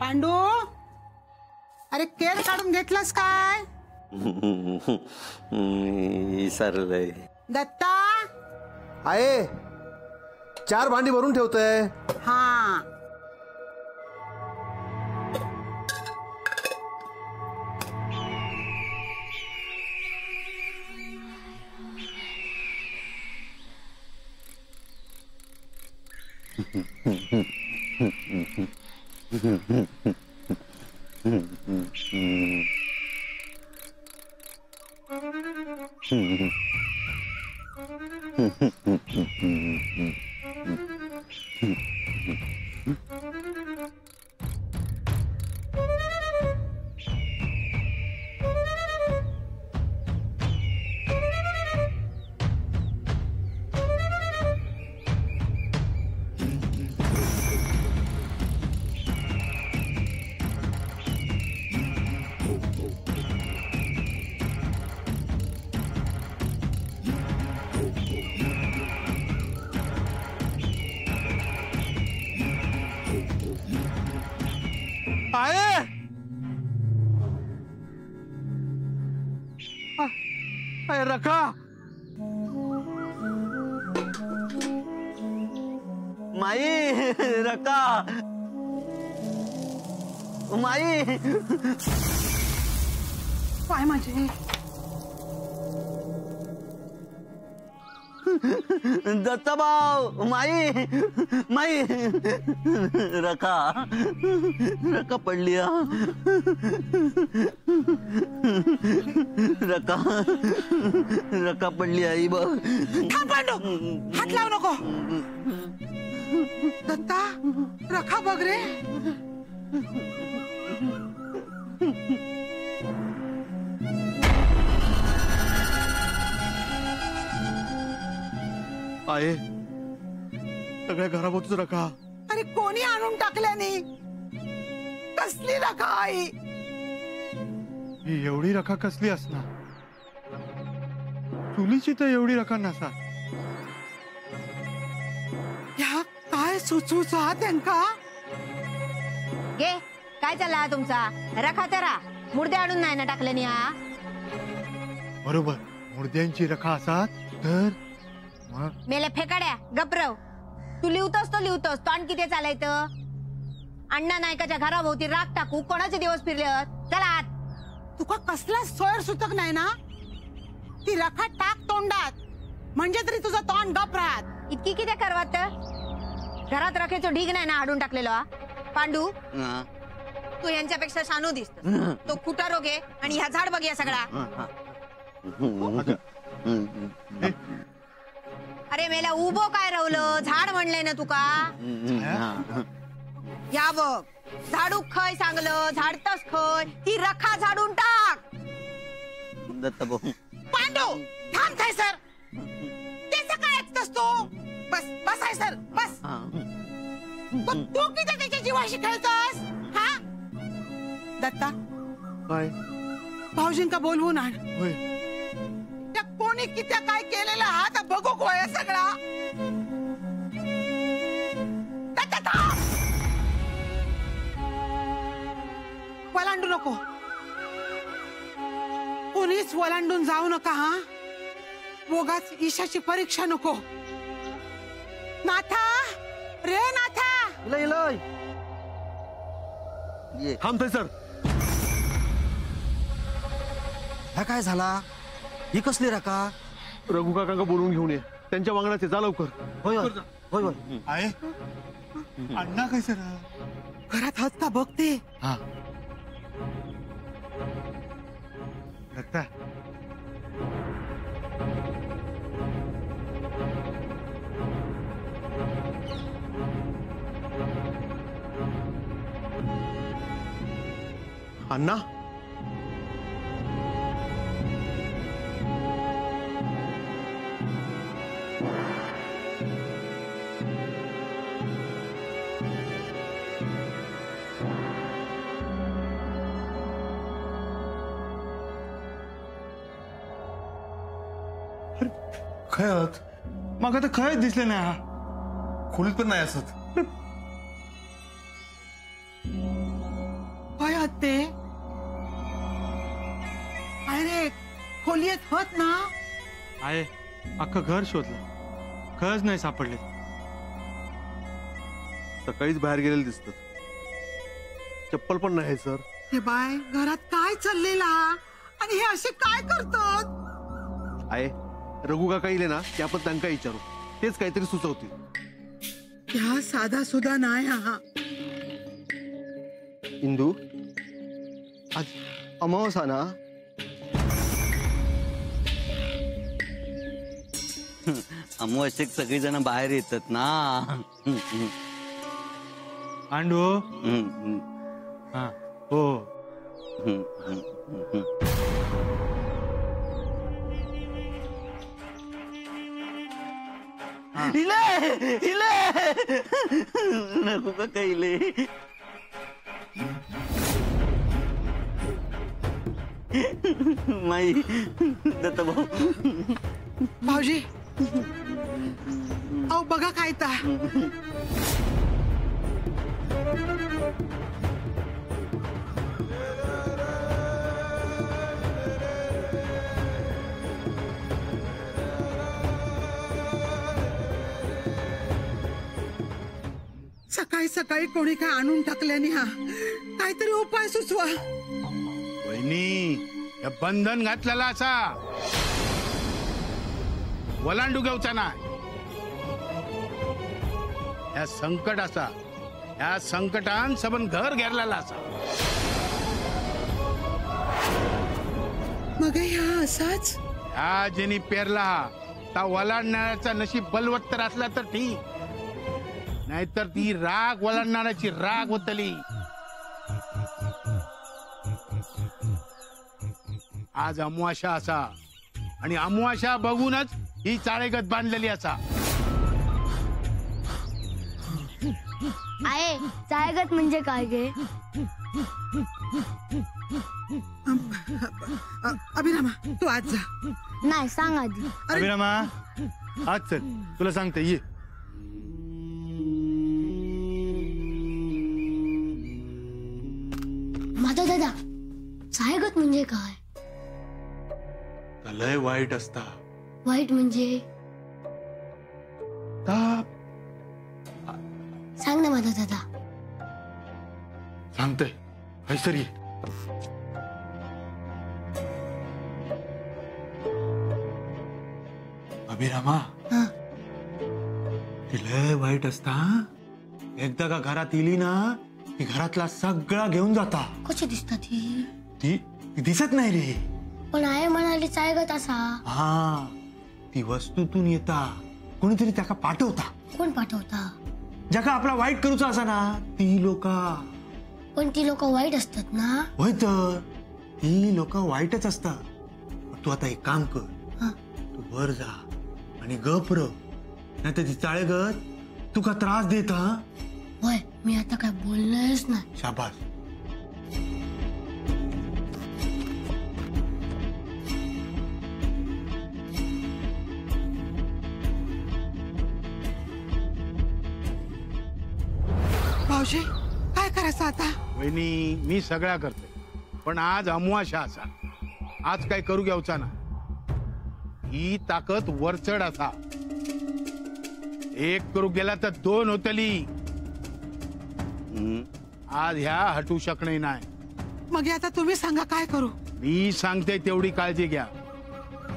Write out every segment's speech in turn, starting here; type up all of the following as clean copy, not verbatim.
पांडू, अरे केर काढून घेतलास काय? विसरलंय. दत्ता आहे, 4 भांडी भरून ठेवतोय. हा रखा माई, रखा माई. काय माझे दत्ताभाऊ, माई माई, रखा रखा पडली. रखा रखा पडली आई बघ. थांब पांडू, हात लावू नको. दत्ता, रखा बघ रे. आहे सगळ्या घराभोवतीच रखा. अरे कोणी आणून टाकल्याने? कसली रखा आई? ही एवढी रखा कसली असणार? चुलीची तर एवढी रखा नसा. ह्या काय सुचूचा त्यांका? गे काय चालला तुमचा? रखा तरा मुर्दे आणून नाही ना टाकल्याने. हा बरोबर, मुर्द्यांची रखा असात तर मेले फेकाड्या गपरव. तू लिहतोस तो लिहतोस, तोंड किती चालायचं? अण्णा नायकाच्या घराभोवती राग टाकू कोणाचे दिवस फिरले? चला आत. तुका कसला सोयर सुतक नाही ना? ती रखा टाक तोंडात, म्हणजे तरी तुझं तोंड गप राहत. इतकी किती करवात? घरात रखेचो ढीग नाही ना हाडून टाकलेलो. हा पांडू, तू यांच्यापेक्षा शानू दिसतो. तो कुठा रोग आहे आणि ह्या झाड बघ या सगळा. अरे मेला उभो काय रवलं? झाड म्हणलंय ना तुका. या बघ, झाडू खय सांगलं, झाडतस खय. ती रखा झाडून टाक. दत्ताभाऊ, पांडू थांब काय सर, त्याचं काय ऐकतोस तू? बस बस आहे सर बस. पण तू किती त्याच्या जीवाशी खेळतोस? हा दत्ता, काय भाऊजींका बोलवून आण. होय, त्या कोणी किती काय केलेला हा तर बघू गोया सगळा. दत्ता थांब, वलांडू नको. कोणीच वलांडून जाऊ नका. हा बोगाच ईशाची परीक्षा नको. नाथा रे नाथा, इलय इलय ये. थांबतोय सर. हा काय झाला? ही कसली रका? रघु काकांका बोलवून घेऊन ये, त्यांच्या वांगणाचे. जा लवकर. होय होय होय होय. आहे अण्णा काय सर? घरात हसता बघते. हा दत्ता, अण्णा खयत मग आता खयच दिसले नाही. हा खोलीत पण नाही असत. येत होत ना. आहे अख्खं घर शोधलं, खरंच नाही सापडले. सकाळीच बाहेर गेलेले दिसतात. चप्पल पण नाही सर. हे बाय, घरात काय चाललेला आणि हे असे काय करतात? आहे रघु काका येईल ना की आपण त्यांना विचारू, तेच काहीतरी सुचवतील. ह्या साधा सुद्धा नाही हा. इंदू, आज अमावस्या ना? अमावस्येक सगळीजण बाहेर येतात ना. पांडू. हा हो. नको का कैले. माई दत्ता भाऊ. भाऊजी, अहो बघा काय ता. सकाळी सकाळी कोणी काय आणून टाकल्याने हा काहीतरी उपाय सुचवा. वहिनी, हे बंधन घातलेला असा वलांडू घेऊचा ना. या संकट असा, या संकटान सबन घर घेरलेला असा. मग ह्या असाच ह्या ज्यांनी पेरला ता वलांडणाऱ्याचा नशीब बलवत्तर असला तर ठीक, नाहीतर ती राग वलांडणाऱ्याची राग होतली. आज अमावास्या असा आणि अमावास्या बघूनच ही चाळेगत बांधलेली असा. आहे चाळेगत म्हणजे काय गे? अभिरामा, तू आज जा. नाही सांग आधी. अभिरामा, आज चल, तुला सांगते ये. माझा दादा, चाळेगत म्हणजे काय? लय वाईट असता. वाईट म्हणजे सांग ना माझा दादा. सांगतय हैसर ये. अभिरामा, हा. ती लय वाईट असता. एकदा का घरात इली ना की घरातला सगळा घेऊन जाता. कशी दिसतात ही? ती दिसत नाही रे. पण आहे म्हणाली चाळेगत असा. हा, ती वस्तूतून येता कोणीतरी त्याका पाठवता. कोण पाठवता? ज्याका आपला वाईट करूचा असा ना ती लोका. पण ती लोक वाईट असतात ना? होय तर ती लोक वाईटच असतात. तू आता एक काम कर, हा. तू वर जा आणि गप र, नाहीतर ती चाळेगत तुका त्रास देत. हा, होय, मी आता काय बोलणारच नाही. शाबास. भाऊजी, काय करायचं आता? वहिनी, मी सगळा करते, पण आज अमावास्या असा. आज काय करू घ्यावचा ना. ही ताकद वरचढ असा. एक करू गेला तर दोन होतली. आज ह्या हटू शकणे नाही. मग आता तुम्ही सांगा काय करू? मी सांगते तेवढी काळजी घ्या.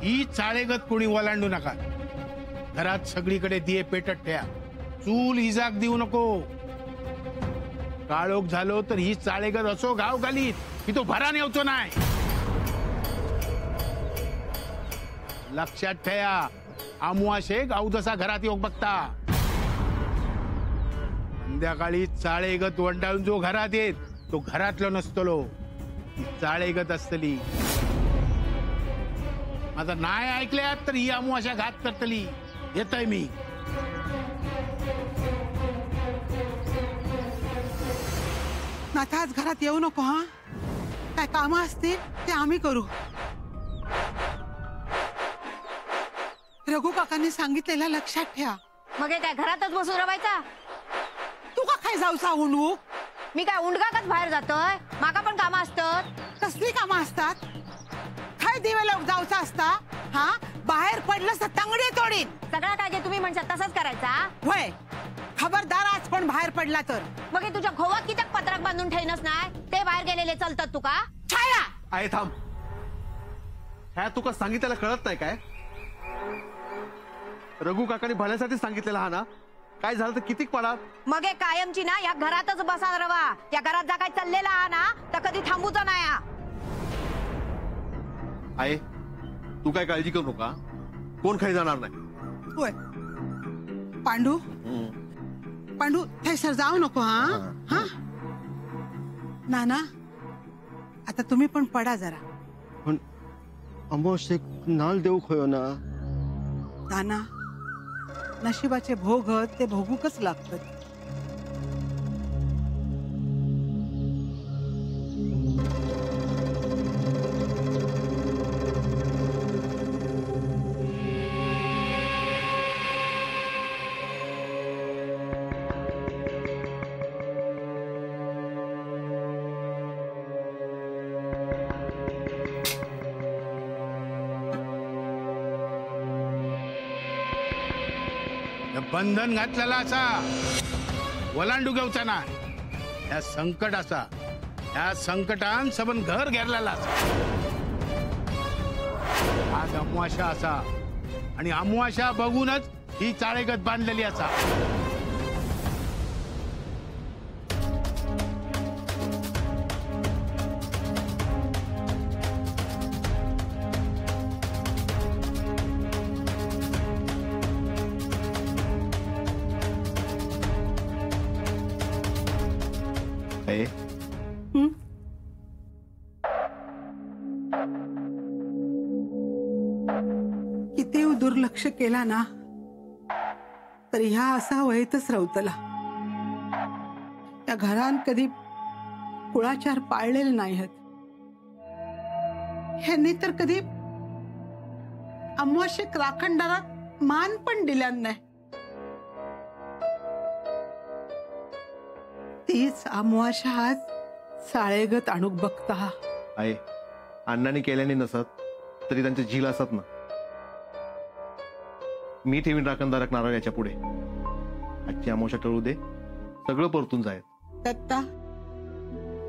ही चाळेगत कोणी ओलांडू नका. घरात सगळीकडे दिये पेटत ठेवा. चूल इजाक देऊ नको. काळोख झालो तर ही चाळेगत असो गाव घालीत की तो भरा नेवतो नाही. लक्षात ठेवा, अमावास्ये गाव जसा घरात येऊ बघता. संध्याकाळी चाळेगत वंडाळून जो घरात येत तो घरातलो नसतलो, ती चाळेगत असतली. आता नाही ऐकल्यात तर ही अमावास्या घात करतली. येतय मी. नाथा, आज घरात येऊ नको. हा, काय कामं असतील ते आम्ही करू. रघु काकांनी सांगितलेलं लक्षात ठेवा. मग हे काय घरातच बसून रवायचा? तू का काय जाऊचा उंडू? मी काय उंडगाकच बाहेर जातोय? माका पण कामं असतात. कसली कामं असतात? काय दिवेला जाऊचा असता हा बाहेर पडलं तर तंगडी तोडीन सगळं काय जे तुम्ही म्हणशात तसंच करायचा होय खबरदार आज पण बाहेर पडला तर मग हे तुझ्या घोवात किती पत्रक बांधून ठेवणच नाही ते बाहेर गेलेले चालतात तुका छाया आहे थांब ह्या तुका सांगितलेलं कळत नाही काय रघु काकांनी भल्यासाठी सांगितलेलं हा ना काय झालं तर किती पडा मग हे कायमची ना या घरातच बसा रवा या घरात जा काय चाललेला हा ना तर कधी थांबूचा नाही हा. आहे तू काय काळजी करू नका कोण खाली जाणार नाही होय पांडू पांडू थैसर जाऊ नको हा हा नाना आता तुम्ही पण पडा जरा पण अमावस्येक नाल देऊ खयो ना नाना नशिबाचे भोग ते भोगूकच लागतात बंधन घातलेला असा वलांडू घेवचा ना या संकट असा या संकटान सबन घर घेरलेला असा आज अमावास्या असा आणि अमावास्या बघूनच ही चाळेगत बांधलेली असा किती दुर्लक्ष केला ना तर ह्या असा वयतच रवतला या घरान कधी कुळाचार पाळलेले नाहीत ह्यांनी तर कधी अमावस्येक राखणदारा मान पण दिल्या नाही तीच अमावस्या आज साळेगत आणूक बघता आहे अण्णांनी केल्याने नसत तरी त्यांचे झील असत ना मी ठेवीन राखणदारक नारळ याच्या पुढे आजची अमावस्या टळू दे सगळं परतून जाईल दत्ता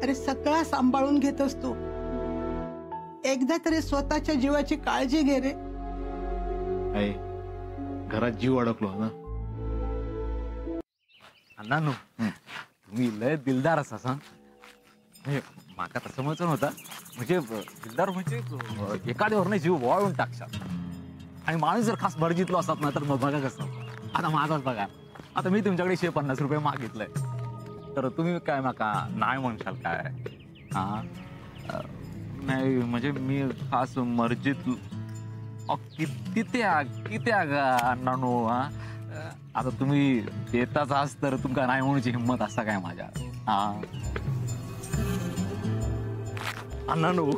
अरे सगळा सांभाळून घेतोस तू एकदा तरी स्वतःच्या जीवाची काळजी घे रे आहे घरात जीव अडकलो ना अण्णांनो तुम्ही लय दिलदार असा सांग म्हणजे माका तसं म्हणत नव्हता म्हणजे दिलदार म्हणजे एखाद्यावर जीव वळून टाकशात आणि माणूस जर खास बरजितलो असतात ना तर मग बघा कसं आता माझाच बघा आता मी तुमच्याकडे 150 रुपये मागितलंय तर तुम्ही काय माका नाही म्हणशाल काय हा नाही म्हणजे मी खास मर्जीत किती अण्णांनो हा आता तुम्ही देताच आहात तर तुमका नाही म्हणूची हिंमत असा काय माझ्या हा अण्णांनो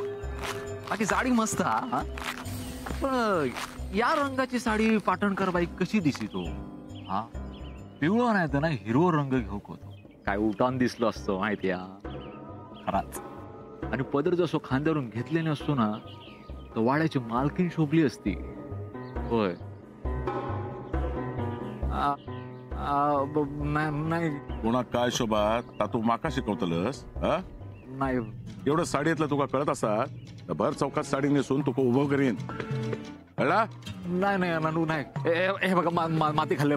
बाकी साडी मस्त हा पण या रंगाची साडी पाटणकर बाई कशी दिसी तो हा पिवळा नाही तर ना हिरवं रंग घेऊ होतो काय उठान दिसलो असतो माहिती खराच आणि पदर जसो खांद्यावरून घेतलेले असतो ना तर वाड्याची मालकीन शोभली असती होय नाही कोणा काय शोभा तू माका शिकवतलस नाही एवढं साडीतलं तुका कळत असा तर भर चौकात साडी नेसून तुका उभं करीन कळला नाही नाही नानू नाही हे बघा माती खाल्ले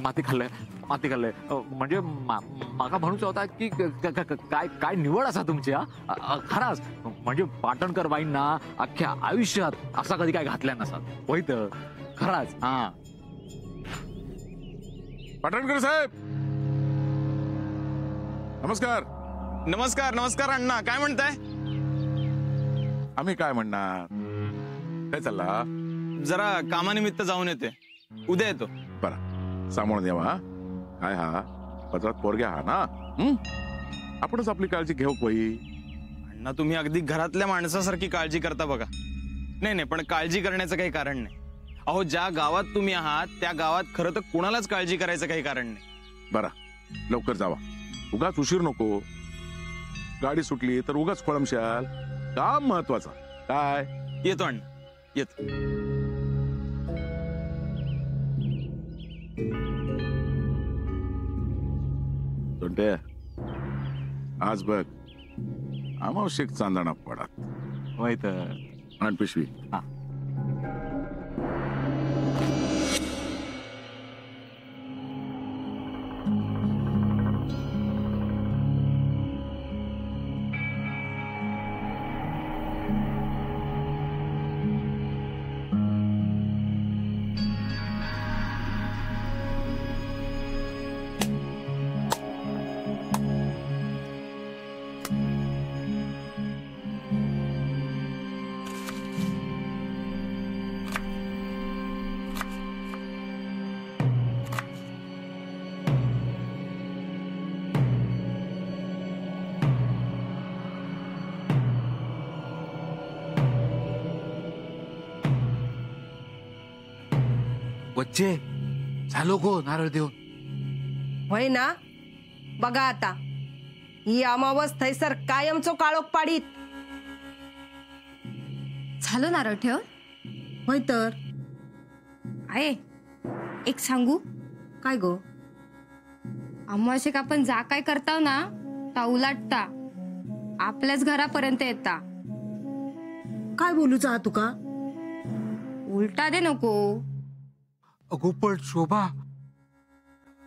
म्हणजे माका म्हणूच होता की काय काय निवड असा तुमची खराच म्हणजे पाटणकर बाईंना अख्ख्या आयुष्यात असा कधी काय घातल्या नसतात होय तर खराच हा पाटणकर साहेब नमस्कार नमस्कार नमस्कार अण्णा काय म्हणताय आम्ही काय म्हणणार काय चालला जरा कामानिमित्त जाऊन येते उद्या येतो बरा सामोर द्यावा हा काय हा पत्रात पोरग्या हा ना आपणच आपली काळजी घेऊ बाई अण्णा तुम्ही अगदी घरातल्या माणसासारखी काळजी करता बघा नाही पण काळजी करण्याचं काही कारण नाही अहो ज्या गावात तुम्ही आहात त्या गावात खरं तर कुणालाच काळजी करायचं काही कारण नाही बरा लवकर जावा उगाच उशीर नको गाडी सुटली तर उगाच खोळंबशाल काम महत्वाचा काय येतो अण्णा येत. तोंड्या, आज बघ अमावशिक चांदणा पडात. होय तर. आण पिशवी. हा. बच्चे झालो गो नारळ देऊन. होय ना. बघा आता ही अमावस थैसर कायमचो काळोख पाडीत. झालं नारळ ठेव. होय तर. आहे एक सांगू काय गो. अमावस्येक आपण जा काय करताव ना ता उलाटता आपल्याच घरापर्यंत येता. काय बोलूचा तुका. उलटा दे नको. अगो पण शोभा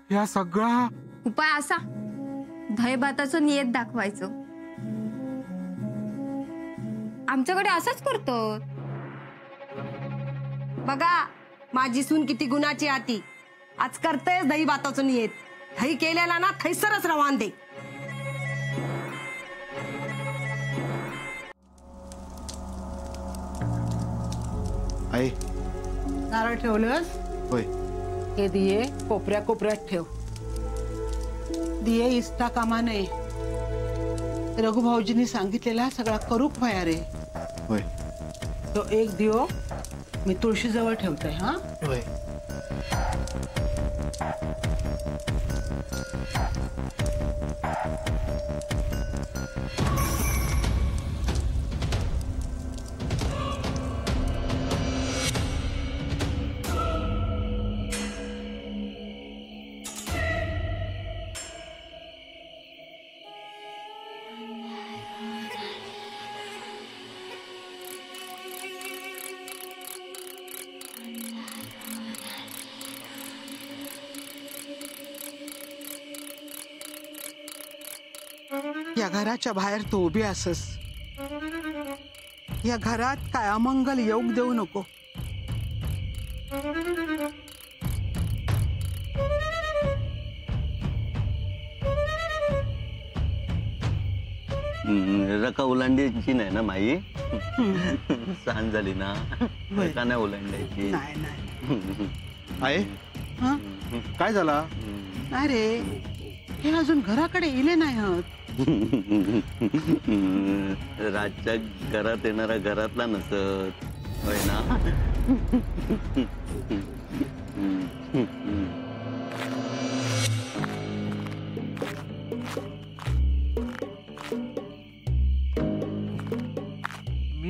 या सगळा उपाय असा दही भाताचं नियत दाखवायचं. आमच्याकडे असंच करतो. बघा माझी सून किती गुणाची आती. आज करतेस दही भाताचं नियत. दही केलेला ना थैसरच रवान दे. आहे नारळ ठेवलंस. होय. हे दिये कोपऱ्या कोपऱ्यात ठेव. दिये इष्टा कामा नये. रघुभाऊजींनी सांगितलेला सगळा करूक व्हाया रे. होय. तो एक दियो मी तुळशीजवळ ठेवते. हा होय. या घराच्या बाहेर तू उभी असस. या घरात काय अमंगल योग देऊ नको. रका ओलांडायची नाही ना माई. सांज झाली ना. रका नाही ओलांडायची. नाही नाही. आहे हा? काय झाला. अरे हे अजून घराकडे इले नाही आहोत. रातच्या घरात येणारा घरातला नसत. होय ना.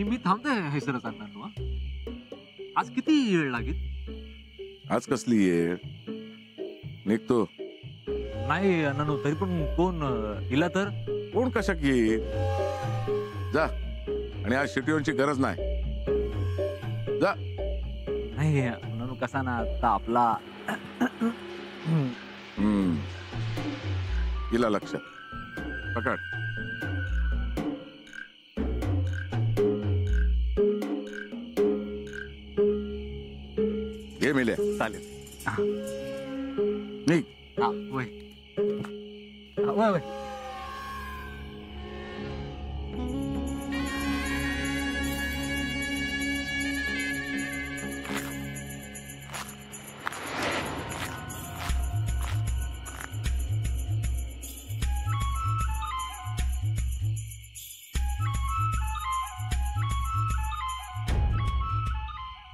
मी थांबतोय हे सर सांगणार. आज किती वेळ लागेल. आज कसली येळ निघतो. नाही नानू तरी पण कोण इला तर कोण कशाक येईल. जा आणि आज शिटीओनची गरज नाही. जा. नाही नानू कसा ना आता आपला इला लक्षात पकड. ये मिल्या. चालेल. निघ. हा वय वय वय.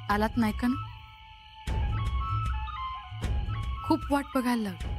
आलात नाही का. खूप वाट बघायला लागली.